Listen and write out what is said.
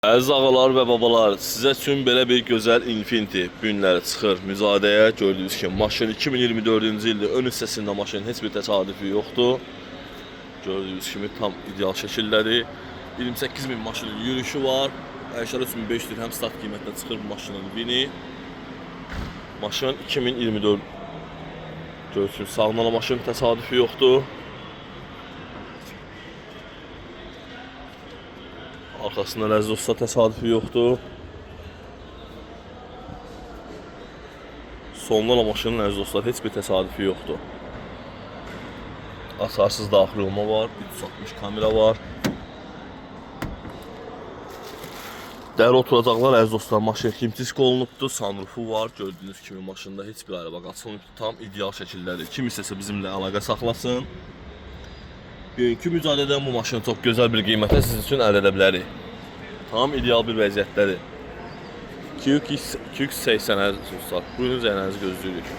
Əziz ağalar və babalar, sizə üçün belə bir gözəl Infiniti bu günləri çıxır müzadəyə. Gördüyünüz kimi maşın 2024-cü ildə ön hissəsində maşının heç bir təsadüfi yoxdur. Gördüyünüz kimi tam ideal şəkilləri. 28.000 maşının yürüyüşü var. 53.500 dirhəm start qiymətlə çıxır bu maşının bini. Maşın 2024 görsün sağlanan maşının təsadüfi yoxdur. Arkasında ləzzət olsa təsadüfi yoxdur. Sondan maşının ləzzət olsa heç bir təsadüfi yoxdur. Asarsız daxil olma var, 360 kamera var. Dəri oturacaqlar əziz dostlar, maşın himtisk olunubdur, sunrufu var. Gördüyünüz kimi maşında heç bir araba qaçılmıbdır, tam ideal şəkildədir. Kim istəsə bizimlə əlaqə saxlasın. Bugünkü mücadələdən bu maşını çox gözəl bir qiymətə sizin üçün əldə edə bilərik. Tam ideal bir vəziyyətdədir. QX80 əziz dostlar, buyurun zəynənizi gözləyirik.